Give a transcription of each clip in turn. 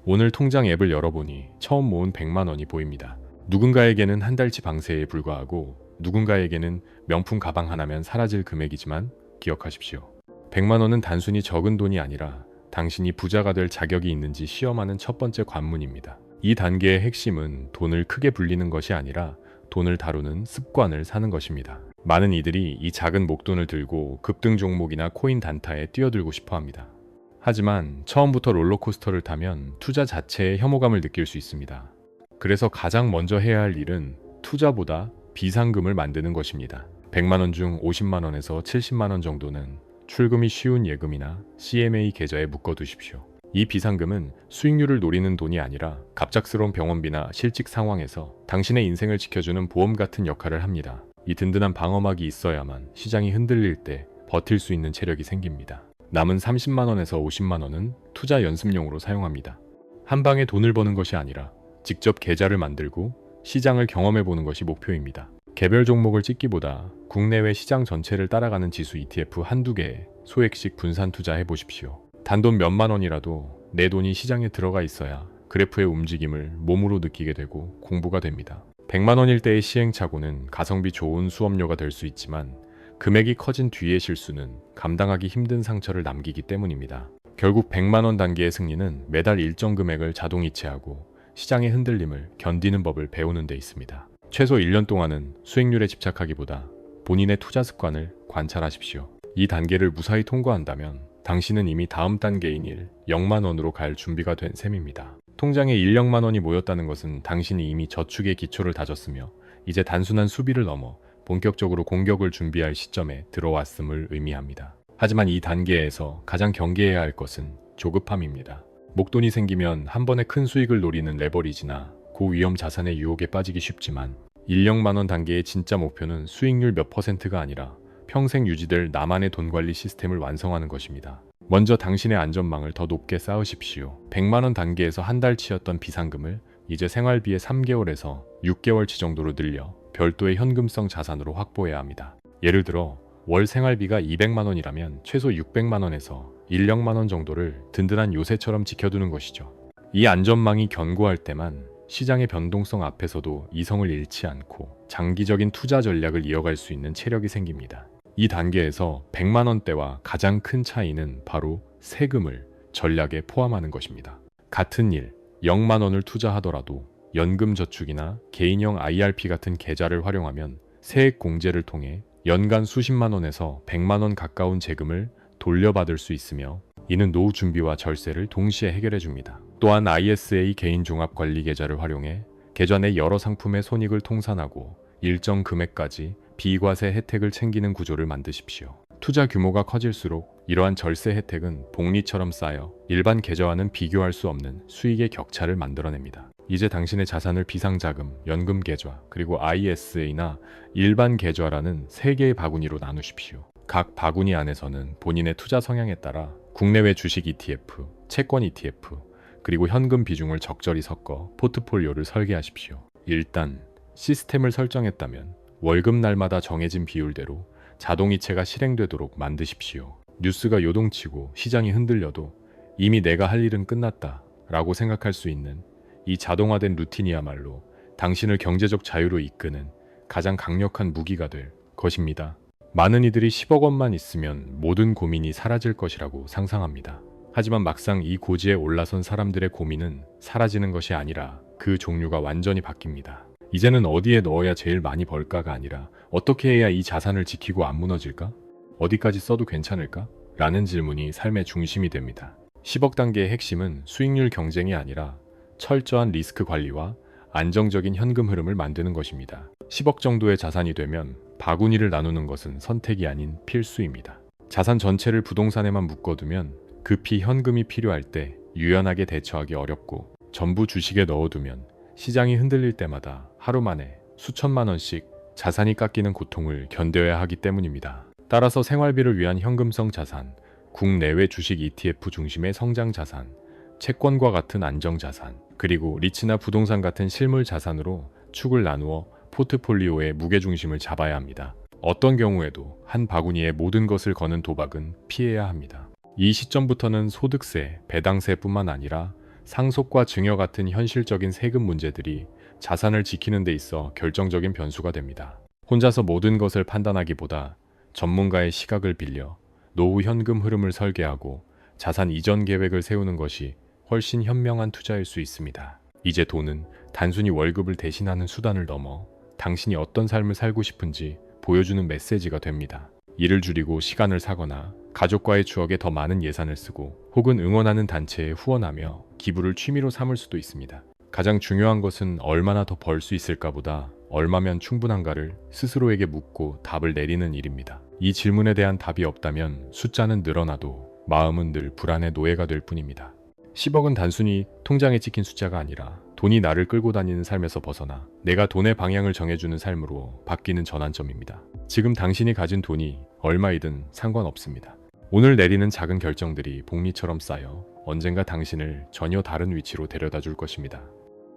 오늘 통장 앱을 열어보니 처음 모은 100만 원이 보입니다. 누군가에게는 한 달치 방세에 불과하고 누군가에게는 명품 가방 하나면 사라질 금액이지만 기억하십시오. 100만 원은 단순히 적은 돈이 아니라 당신이 부자가 될 자격이 있는지 시험하는 첫 번째 관문입니다. 이 단계의 핵심은 돈을 크게 불리는 것이 아니라 돈을 다루는 습관을 사는 것입니다. 많은 이들이 이 작은 목돈을 들고 급등 종목이나 코인 단타에 뛰어들고 싶어 합니다. 하지만 처음부터 롤러코스터를 타면 투자 자체에 혐오감을 느낄 수 있습니다. 그래서 가장 먼저 해야 할 일은 투자보다 비상금을 만드는 것입니다. 100만 원 중 50만 원에서 70만 원 정도는 출금이 쉬운 예금이나 CMA 계좌에 묶어두십시오. 이 비상금은 수익률을 노리는 돈이 아니라 갑작스러운 병원비나 실직 상황에서 당신의 인생을 지켜주는 보험 같은 역할을 합니다. 이 든든한 방어막이 있어야만 시장이 흔들릴 때 버틸 수 있는 체력이 생깁니다. 남은 30만 원에서 50만 원은 투자 연습용으로 사용합니다. 한 방에 돈을 버는 것이 아니라 직접 계좌를 만들고 시장을 경험해 보는 것이 목표입니다. 개별 종목을 찍기보다 국내외 시장 전체를 따라가는 지수 ETF 한두 개에 소액씩 분산 투자해 보십시오. 단돈 몇만 원이라도 내 돈이 시장에 들어가 있어야 그래프의 움직임을 몸으로 느끼게 되고 공부가 됩니다. 100만 원일 때의 시행착오는 가성비 좋은 수업료가 될 수 있지만 금액이 커진 뒤의 실수는 감당하기 힘든 상처를 남기기 때문입니다. 결국 100만 원 단계의 승리는 매달 일정 금액을 자동 이체하고 시장의 흔들림을 견디는 법을 배우는 데 있습니다. 최소 1년 동안은 수익률에 집착하기보다 본인의 투자 습관을 관찰하십시오. 이 단계를 무사히 통과한다면 당신은 이미 다음 단계인 0만 원으로 갈 준비가 된 셈입니다. 통장에 1,000만 원이 모였다는 것은 당신이 이미 저축의 기초를 다졌으며 이제 단순한 수비를 넘어 본격적으로 공격을 준비할 시점에 들어왔음을 의미합니다. 하지만 이 단계에서 가장 경계해야 할 것은 조급함입니다. 목돈이 생기면 한 번에 큰 수익을 노리는 레버리지나 고위험 자산의 유혹에 빠지기 쉽지만 1,000만 원 단계의 진짜 목표는 수익률 몇 %가 아니라 평생 유지될 나만의 돈 관리 시스템을 완성하는 것입니다. 먼저 당신의 안전망을 더 높게 쌓으십시오. 100만 원 단계에서 한 달치였던 비상금을 이제 생활비의 3개월에서 6개월치 정도로 늘려 별도의 현금성 자산으로 확보해야 합니다. 예를 들어 월 생활비가 200만 원이라면 최소 600만 원에서 1,000만 원 정도를 든든한 요새처럼 지켜두는 것이죠. 이 안전망이 견고할 때만 시장의 변동성 앞에서도 이성을 잃지 않고 장기적인 투자 전략을 이어갈 수 있는 체력이 생깁니다. 이 단계에서 100만 원대와 가장 큰 차이는 바로 세금을 전략에 포함하는 것입니다. 같은 일, 0만 원을 투자하더라도 연금저축이나 개인형 IRP 같은 계좌를 활용하면 세액 공제를 통해 연간 수십만 원에서 100만 원 가까운 재금을 돌려받을 수 있으며 이는 노후 준비와 절세를 동시에 해결해 줍니다. 또한 ISA 개인 종합 관리 계좌를 활용해 계좌 내 여러 상품의 손익을 통산하고 일정 금액까지 비과세 혜택을 챙기는 구조를 만드십시오. 투자 규모가 커질수록 이러한 절세 혜택은 복리처럼 쌓여 일반 계좌와는 비교할 수 없는 수익의 격차를 만들어냅니다. 이제 당신의 자산을 비상자금, 연금계좌, 그리고 ISA나 일반 계좌라는 3개의 바구니로 나누십시오. 각 바구니 안에서는 본인의 투자 성향에 따라 국내외 주식 ETF, 채권 ETF, 그리고 현금 비중을 적절히 섞어 포트폴리오를 설계하십시오. 일단 시스템을 설정했다면 월급 날마다 정해진 비율대로 자동이체가 실행되도록 만드십시오. 뉴스가 요동치고 시장이 흔들려도 이미 내가 할 일은 끝났다 라고 생각할 수 있는 이 자동화된 루틴이야말로 당신을 경제적 자유로 이끄는 가장 강력한 무기가 될 것입니다. 많은 이들이 10억 원만 있으면 모든 고민이 사라질 것이라고 상상합니다. 하지만 막상 이 고지에 올라선 사람들의 고민은 사라지는 것이 아니라 그 종류가 완전히 바뀝니다. 이제는 어디에 넣어야 제일 많이 벌까가 아니라 어떻게 해야 이 자산을 지키고 안 무너질까? 어디까지 써도 괜찮을까? 라는 질문이 삶의 중심이 됩니다. 10억 단계의 핵심은 수익률 경쟁이 아니라 철저한 리스크 관리와 안정적인 현금 흐름을 만드는 것입니다. 10억 정도의 자산이 되면 바구니를 나누는 것은 선택이 아닌 필수입니다. 자산 전체를 부동산에만 묶어두면 급히 현금이 필요할 때 유연하게 대처하기 어렵고 전부 주식에 넣어두면 시장이 흔들릴 때마다 하루 만에 수천만 원씩 자산이 깎이는 고통을 견뎌야 하기 때문입니다. 따라서 생활비를 위한 현금성 자산, 국내외 주식 ETF 중심의 성장 자산, 채권과 같은 안정 자산, 그리고 리츠나 부동산 같은 실물 자산으로 축을 나누어 포트폴리오의 무게중심을 잡아야 합니다. 어떤 경우에도 한 바구니에 모든 것을 거는 도박은 피해야 합니다. 이 시점부터는 소득세, 배당세뿐만 아니라 상속과 증여 같은 현실적인 세금 문제들이 자산을 지키는 데 있어 결정적인 변수가 됩니다. 혼자서 모든 것을 판단하기보다 전문가의 시각을 빌려 노후 현금 흐름을 설계하고 자산 이전 계획을 세우는 것이 훨씬 현명한 투자일 수 있습니다. 이제 돈은 단순히 월급을 대신하는 수단을 넘어 당신이 어떤 삶을 살고 싶은지 보여주는 메시지가 됩니다. 일을 줄이고 시간을 사거나 가족과의 추억에 더 많은 예산을 쓰고 혹은 응원하는 단체에 후원하며 기부를 취미로 삼을 수도 있습니다. 가장 중요한 것은 얼마나 더 벌 수 있을까 보다 얼마면 충분한가를 스스로에게 묻고 답을 내리는 일입니다. 이 질문에 대한 답이 없다면 숫자는 늘어나도 마음은 늘 불안의 노예가 될 뿐입니다. 10억은 단순히 통장에 찍힌 숫자가 아니라 돈이 나를 끌고 다니는 삶에서 벗어나 내가 돈의 방향을 정해주는 삶으로 바뀌는 전환점입니다. 지금 당신이 가진 돈이 얼마이든 상관없습니다. 오늘 내리는 작은 결정들이 복리처럼 쌓여 언젠가 당신을 전혀 다른 위치로 데려다 줄 것입니다.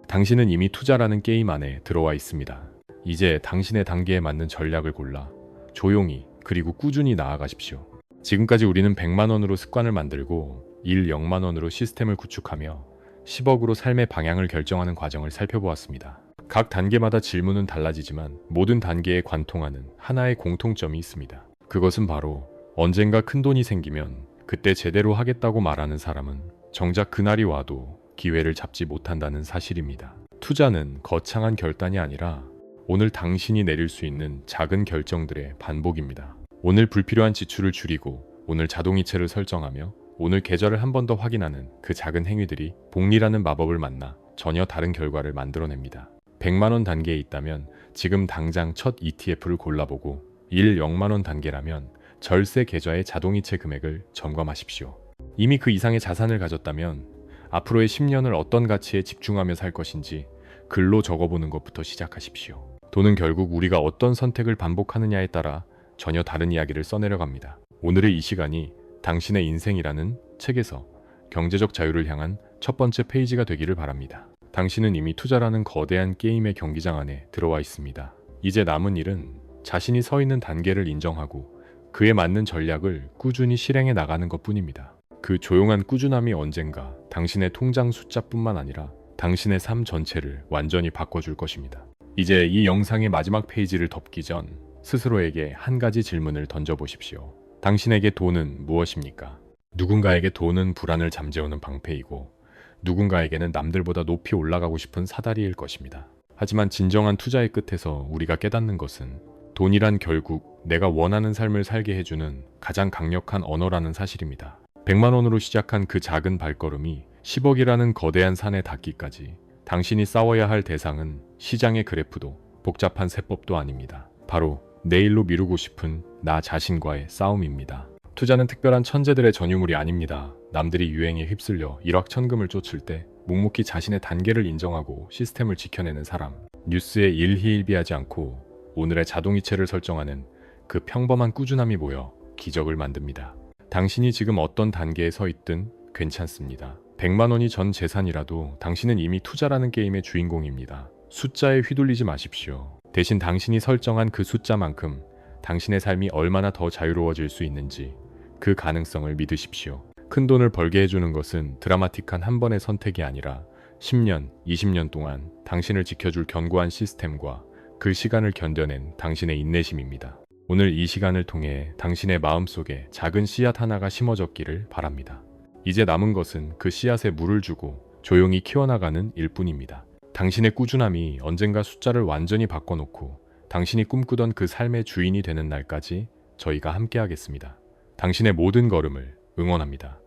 당신은 이미 투자라는 게임 안에 들어와 있습니다. 이제 당신의 단계에 맞는 전략을 골라 조용히 그리고 꾸준히 나아가십시오. 지금까지 우리는 100만 원으로 습관을 만들고 일 0만 원으로 시스템을 구축하며 10억으로 삶의 방향을 결정하는 과정을 살펴보았습니다. 각 단계마다 질문은 달라지지만 모든 단계에 관통하는 하나의 공통점이 있습니다. 그것은 바로 언젠가 큰 돈이 생기면 그때 제대로 하겠다고 말하는 사람은 정작 그날이 와도 기회를 잡지 못한다는 사실입니다. 투자는 거창한 결단이 아니라 오늘 당신이 내릴 수 있는 작은 결정들의 반복입니다. 오늘 불필요한 지출을 줄이고 오늘 자동이체를 설정하며 오늘 계좌를 한 번 더 확인하는 그 작은 행위들이 복리라는 마법을 만나 전혀 다른 결과를 만들어냅니다. 100만 원 단계에 있다면 지금 당장 첫 ETF를 골라보고 일 0만 원 단계라면 절세 계좌의 자동이체 금액을 점검하십시오. 이미 그 이상의 자산을 가졌다면 앞으로의 10년을 어떤 가치에 집중하며 살 것인지 글로 적어보는 것부터 시작하십시오. 돈은 결국 우리가 어떤 선택을 반복하느냐에 따라 전혀 다른 이야기를 써내려갑니다. 오늘의 이 시간이 당신의 인생이라는 책에서 경제적 자유를 향한 첫 번째 페이지가 되기를 바랍니다. 당신은 이미 투자라는 거대한 게임의 경기장 안에 들어와 있습니다. 이제 남은 일은 자신이 서 있는 단계를 인정하고 그에 맞는 전략을 꾸준히 실행해 나가는 것뿐입니다. 그 조용한 꾸준함이 언젠가 당신의 통장 숫자뿐만 아니라 당신의 삶 전체를 완전히 바꿔줄 것입니다. 이제 이 영상의 마지막 페이지를 덮기 전 스스로에게 한 가지 질문을 던져보십시오. 당신에게 돈은 무엇입니까? 누군가에게 돈은 불안을 잠재우는 방패이고 누군가에게는 남들보다 높이 올라가고 싶은 사다리일 것입니다. 하지만 진정한 투자의 끝에서 우리가 깨닫는 것은 돈이란 결국 내가 원하는 삶을 살게 해주는 가장 강력한 언어라는 사실입니다. 100만 원으로 시작한 그 작은 발걸음이 10억이라는 거대한 산에 닿기까지 당신이 싸워야 할 대상은 시장의 그래프도 복잡한 세법도 아닙니다. 바로 내일로 미루고 싶은 나 자신과의 싸움입니다. 투자는 특별한 천재들의 전유물이 아닙니다. 남들이 유행에 휩쓸려 일확천금을 쫓을 때 묵묵히 자신의 단계를 인정하고 시스템을 지켜내는 사람, 뉴스에 일희일비하지 않고 오늘의 자동이체를 설정하는 그 평범한 꾸준함이 모여 기적을 만듭니다. 당신이 지금 어떤 단계에 서 있든 괜찮습니다. 100만 원이 전 재산이라도 당신은 이미 투자라는 게임의 주인공입니다. 숫자에 휘둘리지 마십시오. 대신 당신이 설정한 그 숫자만큼 당신의 삶이 얼마나 더 자유로워질 수 있는지 그 가능성을 믿으십시오. 큰 돈을 벌게 해주는 것은 드라마틱한 한 번의 선택이 아니라 10년, 20년 동안 당신을 지켜줄 견고한 시스템과 그 시간을 견뎌낸 당신의 인내심입니다. 오늘 이 시간을 통해 당신의 마음속에 작은 씨앗 하나가 심어졌기를 바랍니다. 이제 남은 것은 그 씨앗에 물을 주고 조용히 키워나가는 일뿐입니다. 당신의 꾸준함이 언젠가 숫자를 완전히 바꿔놓고 당신이 꿈꾸던 그 삶의 주인이 되는 날까지 저희가 함께하겠습니다. 당신의 모든 걸음을 응원합니다.